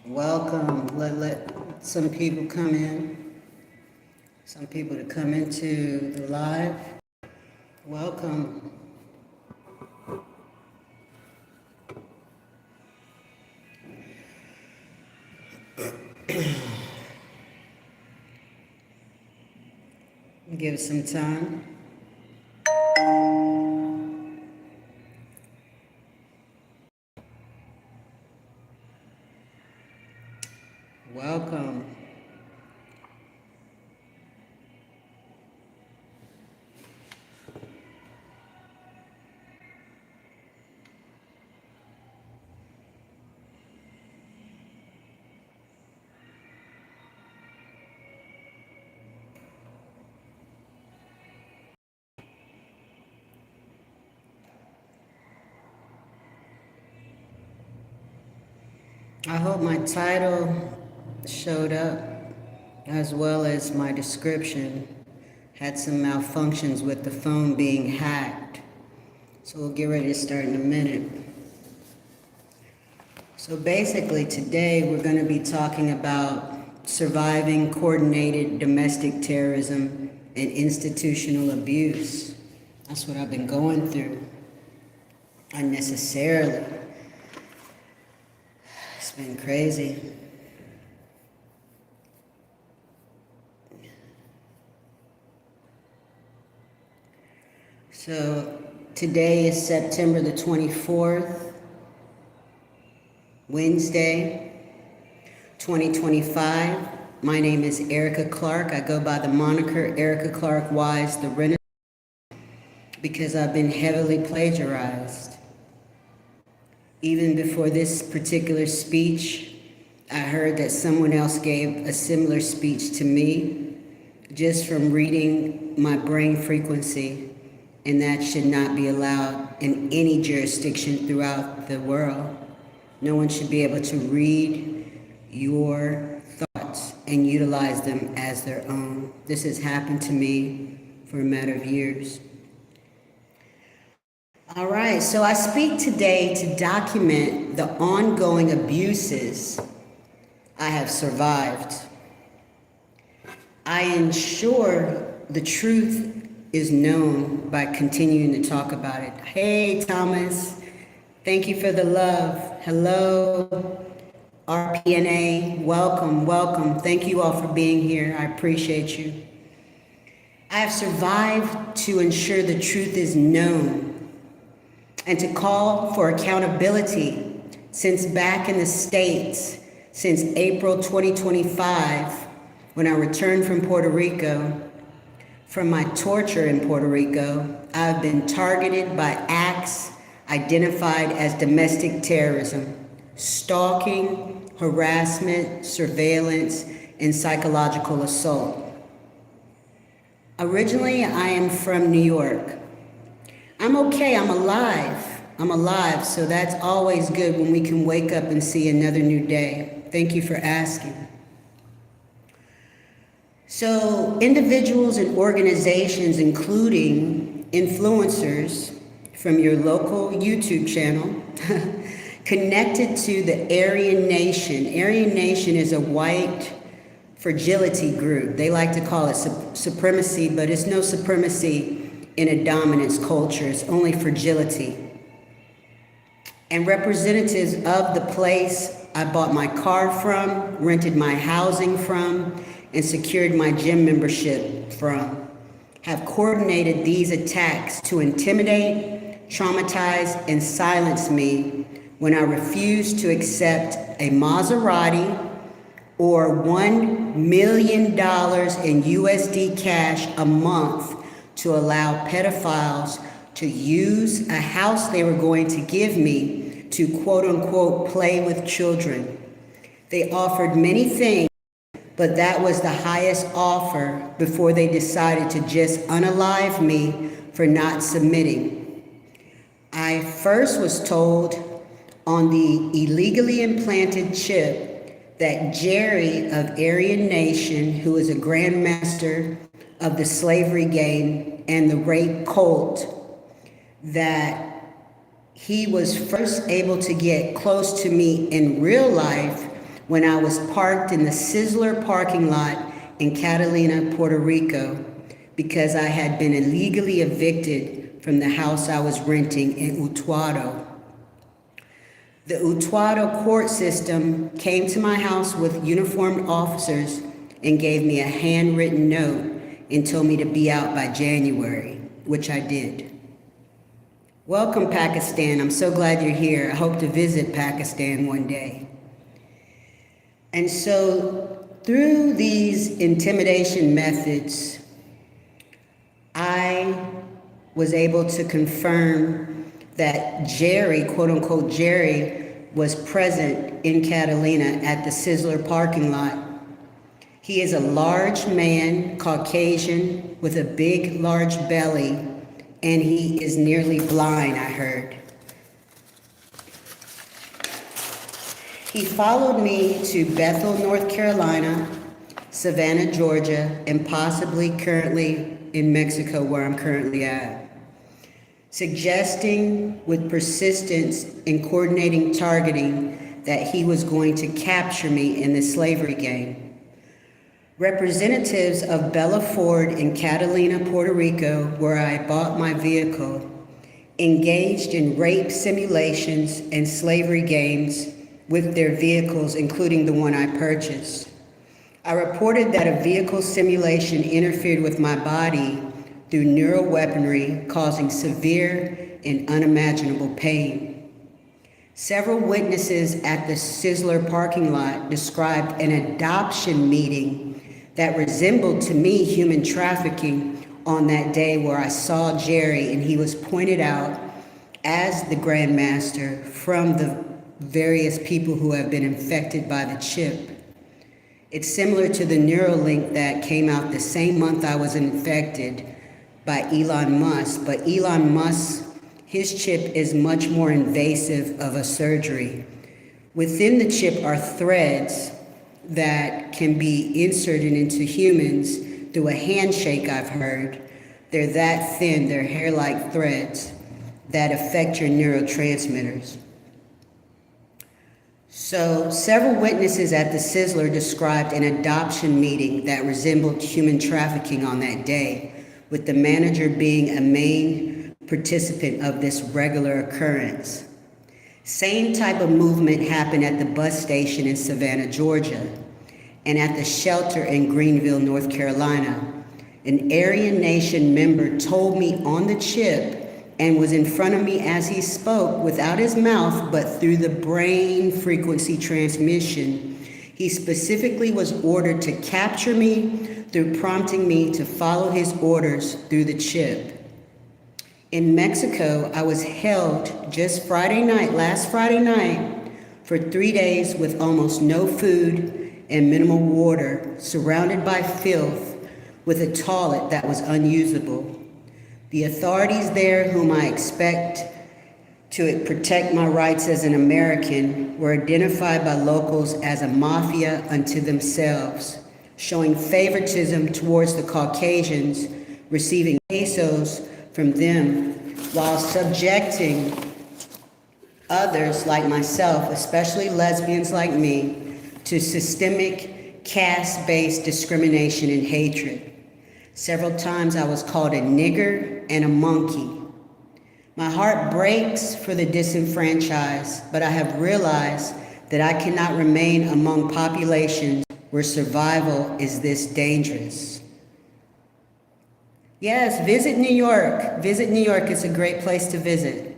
Welcome. Let some people come in. Some people to come into the live. Welcome. Give it some time. Welcome. I hope my title showed up as well as my description. Had some malfunctions with the phone being hacked. So we'll get ready to start in a minute. So basically today we're going to be talking about surviving coordinated domestic terrorism and institutional abuse. That's what I've been going through unnecessarily. It's been crazy. So today is September the 24th, Wednesday, 2025. My name is Erica Clark. I go by the moniker Erica Clark Wise the Renaissance because I've been heavily plagiarized. Even before this particular speech, I heard that someone else gave a similar speech to me just from reading my brain frequency, and that should not be allowed in any jurisdiction throughout the world. No one should be able to read your thoughts and utilize them as their own. This has happened to me for a matter of years. All right, so I speak today to document the ongoing abuses I have survived. I ensure the truth is known by continuing to talk about it. Hey, Thomas, thank you for the love. Hello, RPNA, welcome, welcome. Thank you all for being here. I appreciate you. I have survived to ensure the truth is known and to call for accountability since back in the States, since April 2025, when I returned from Puerto Rico. From my torture in Puerto Rico, I've been targeted by acts identified as domestic terrorism, stalking, harassment, surveillance, and psychological assault. Originally, I am from New York. I'm okay, I'm alive, so that's always good when we can wake up and see another new day. Thank you for asking. So individuals and organizations, including influencers from your local YouTube channel, connected to the Aryan Nation. Aryan Nation is a white fragility group. They like to call it supremacy, but it's no supremacy in a dominance culture. It's only fragility. And representatives of the place I bought my car from, rented my housing from, and secured my gym membership from, have coordinated these attacks to intimidate, traumatize, and silence me when I refuse to accept a Maserati or $1 million in USD cash a month to allow pedophiles to use a house they were going to give me to quote unquote play with children. They offered many things, but that was the highest offer before they decided to just unalive me for not submitting. I first was told on the illegally implanted chip that Jerry of Aryan Nation, who is a grandmaster of the slavery game and the rape cult, that he was first able to get close to me in real life when I was parked in the Sizzler parking lot in Catalina, Puerto Rico, because I had been illegally evicted from the house I was renting in Utuado. The Utuado court system came to my house with uniformed officers and gave me a handwritten note and told me to be out by January, which I did. Welcome, Pakistan. I'm so glad you're here. I hope to visit Pakistan one day. And so through these intimidation methods, I was able to confirm that Jerry, quote unquote Jerry, was present in Catalina at the Sizzler parking lot. He is a large man, Caucasian, with a big, large belly, and he is nearly blind, I heard. He followed me to Bethel, North Carolina, Savannah, Georgia, and possibly currently in Mexico, where I'm currently at, suggesting with persistence and coordinating targeting that he was going to capture me in the slavery game. Representatives of Bella Ford in Catalina, Puerto Rico, where I bought my vehicle, engaged in rape simulations and slavery games with their vehicles, including the one I purchased. I reported that a vehicle simulation interfered with my body through neuro-weaponry, causing severe and unimaginable pain. Several witnesses at the Sizzler parking lot described an adoption meeting that resembled to me human trafficking on that day, where I saw Jerry and he was pointed out as the Grand Master from the various people who have been infected by the chip. It's similar to the Neuralink that came out the same month I was infected by Elon Musk, but Elon Musk, his chip is much more invasive of a surgery. Within the chip are threads that can be inserted into humans through a handshake, I've heard. They're that thin, they're hair-like threads that affect your neurotransmitters. So several witnesses at the Sizzler described an adoption meeting that resembled human trafficking on that day, with the manager being a main participant of this regular occurrence. Same type of movement happened at the bus station in Savannah, Georgia, and at the shelter in Greenville, North Carolina. An Aryan Nation member told me on the chip and was in front of me as he spoke without his mouth, but through the brain frequency transmission. He specifically was ordered to capture me through prompting me to follow his orders through the chip. In Mexico, I was held just last Friday night, for 3 days with almost no food and minimal water, surrounded by filth, with a toilet that was unusable. The authorities there, whom I expect to protect my rights as an American, were identified by locals as a mafia unto themselves, showing favoritism towards the Caucasians, receiving pesos from them, while subjecting others like myself, especially lesbians like me, to systemic caste-based discrimination and hatred. Several times I was called a nigger and a monkey. My heart breaks for the disenfranchised, but I have realized that I cannot remain among populations where survival is this dangerous. Yes, visit New York. Visit New York. It's a great place to visit.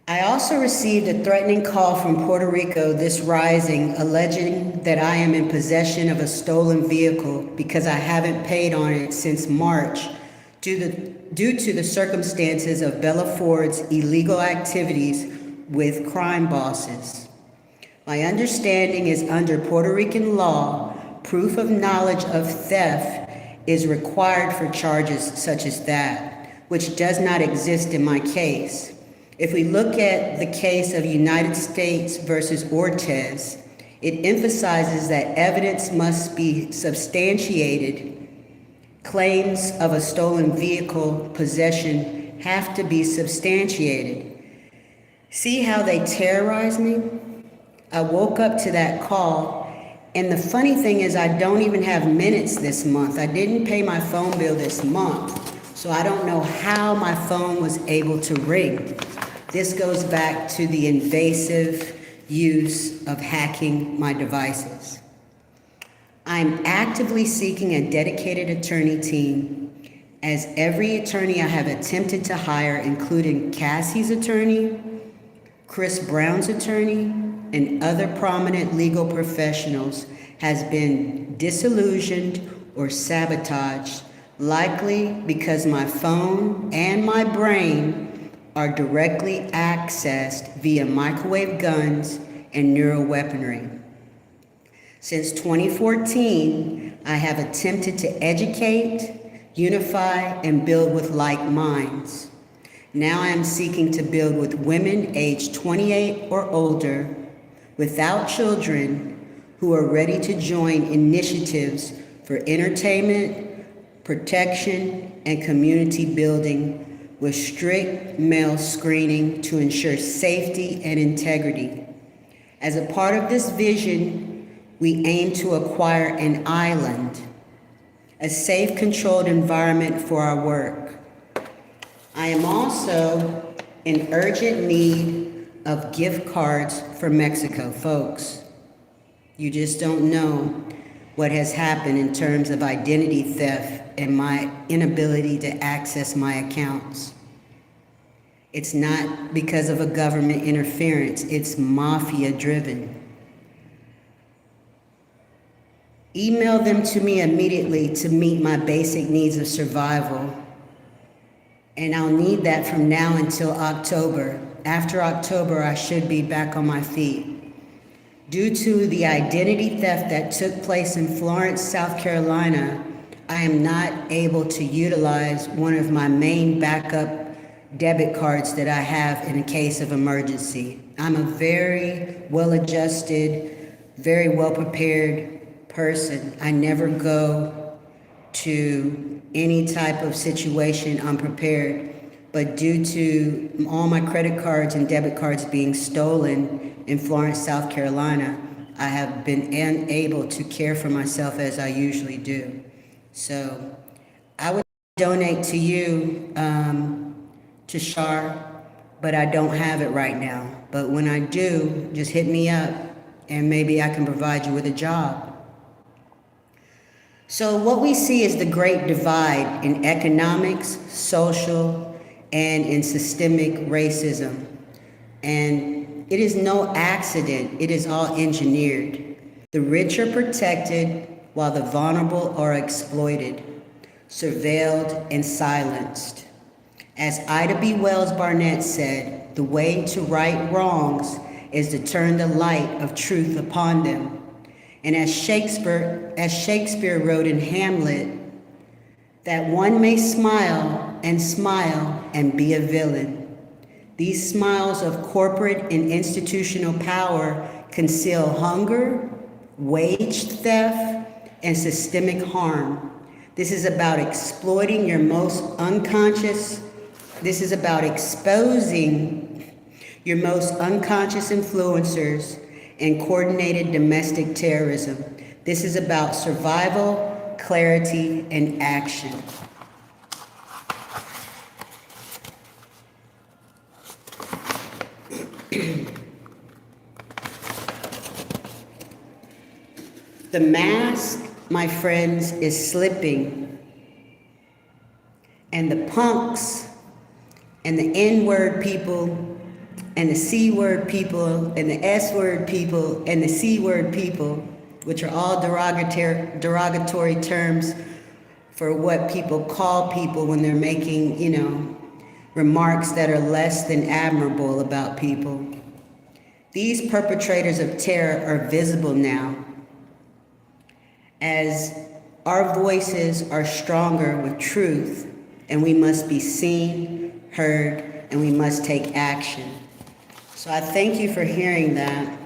I also received a threatening call from Puerto Rico this rising, alleging that I am in possession of a stolen vehicle because I haven't paid on it since March due to the circumstances of Bella Ford's illegal activities with crime bosses. My understanding is under Puerto Rican law, proof of knowledge of theft is required for charges such as that, which does not exist in my case. If we look at the case of United States versus Ortiz, it emphasizes that evidence must be substantiated. Claims of a stolen vehicle possession have to be substantiated. See how they terrorize me? I woke up to that call, and the funny thing is I don't even have minutes this month. I didn't pay my phone bill this month, so I don't know how my phone was able to ring. This goes back to the invasive use of hacking my devices. I'm actively seeking a dedicated attorney team, as every attorney I have attempted to hire, including Cassie's attorney, Chris Brown's attorney, and other prominent legal professionals, has been disillusioned or sabotaged, likely because my phone and my brain are directly accessed via microwave guns and neuro-weaponry. Since 2014, I have attempted to educate, unify, and build with like minds. Now I am seeking to build with women aged 28 or older, without children, who are ready to join initiatives for entertainment, protection, and community building with strict male screening to ensure safety and integrity. As a part of this vision, we aim to acquire an island, a safe, controlled environment for our work. I am also in urgent need of gift cards for Mexico, folks. You just don't know what has happened in terms of identity theft and my inability to access my accounts. It's not because of a government interference, it's mafia driven. Email them to me immediately to meet my basic needs of survival. And I'll need that from now until October. After October, I should be back on my feet. Due to the identity theft that took place in Florence, South Carolina, I am not able to utilize one of my main backup debit cards that I have in a case of emergency. I'm a very well-adjusted, very well-prepared person. I never go to any type of situation unprepared, but due to all my credit cards and debit cards being stolen in Florence, South Carolina, I have been unable to care for myself as I usually do. So I would donate to you, to Shar, but I don't have it right now. But when I do, just hit me up and maybe I can provide you with a job. So what we see is the great divide in economics, social, and in systemic racism. And it is no accident, it is all engineered. The rich are protected while the vulnerable are exploited, surveilled, and silenced. As Ida B. Wells Barnett said, the way to right wrongs is to turn the light of truth upon them. And as Shakespeare wrote in Hamlet, that one may smile and be a villain. These smiles of corporate and institutional power conceal hunger, wage theft, and systemic harm. This is about exploiting your most unconscious. This is about exposing your most unconscious influencers and coordinated domestic terrorism. This is about survival, clarity, and action. The mask, my friends, is slipping. And the punks and the N-word people and the C-word people and the S-word people and the C-word people, which are all derogatory terms for what people call people when they're making, remarks that are less than admirable about people. These perpetrators of terror are visible now, as our voices are stronger with truth, and we must be seen, heard, and we must take action. So I thank you for hearing that.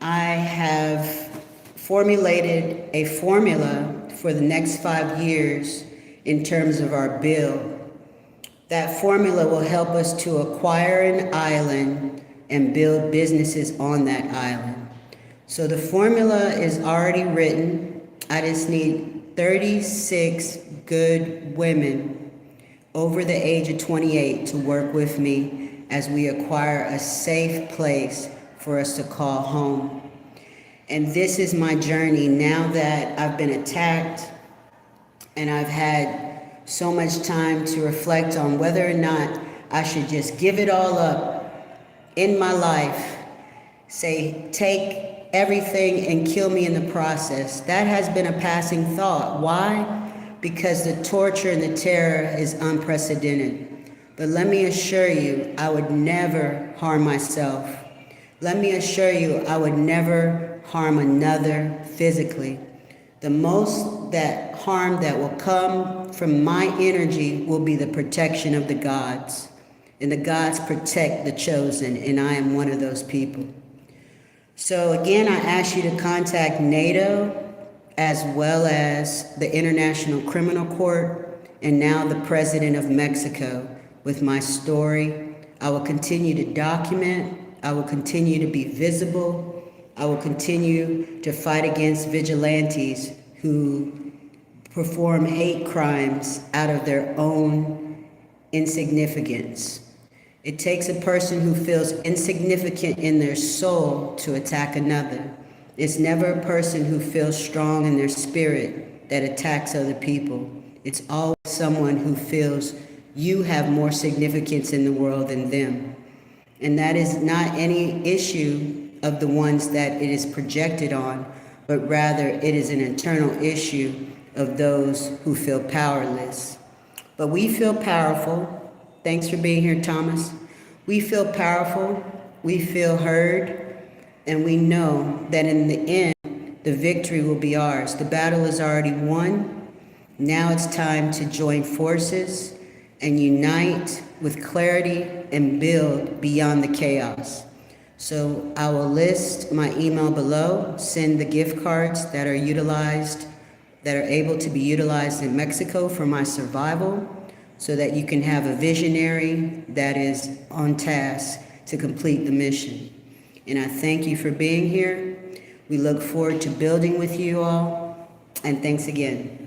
I have formulated a formula for the next 5 years in terms of our bill. That formula will help us to acquire an island, and build businesses on that island. So the formula is already written. I just need 36 good women over the age of 28 to work with me as we acquire a safe place for us to call home. And this is my journey now that I've been attacked and I've had so much time to reflect on whether or not I should just give it all up in my life, say, take everything and kill me in the process. That has been a passing thought. Why? Because the torture and the terror is unprecedented. But let me assure you, I would never harm myself. Let me assure you, I would never harm another physically. The most that harm that will come from my energy will be the protection of the gods. And the gods protect the chosen, and I am one of those people. So again, I ask you to contact NATO as well as the International Criminal Court and now the President of Mexico with my story. I will continue to document. I will continue to be visible. I will continue to fight against vigilantes who perform hate crimes out of their own insignificance. It takes a person who feels insignificant in their soul to attack another. It's never a person who feels strong in their spirit that attacks other people. It's always someone who feels you have more significance in the world than them. And that is not any issue of the ones that it is projected on, but rather it is an internal issue of those who feel powerless. But we feel powerful. Thanks for being here, Thomas. We feel powerful, we feel heard, and we know that in the end, the victory will be ours. The battle is already won. Now it's time to join forces and unite with clarity and build beyond the chaos. So I will list my email below. Send the gift cards that are utilized, that are able to be utilized in Mexico for my survival, so that you can have a visionary that is on task to complete the mission. And I thank you for being here. We look forward to building with you all. And thanks again.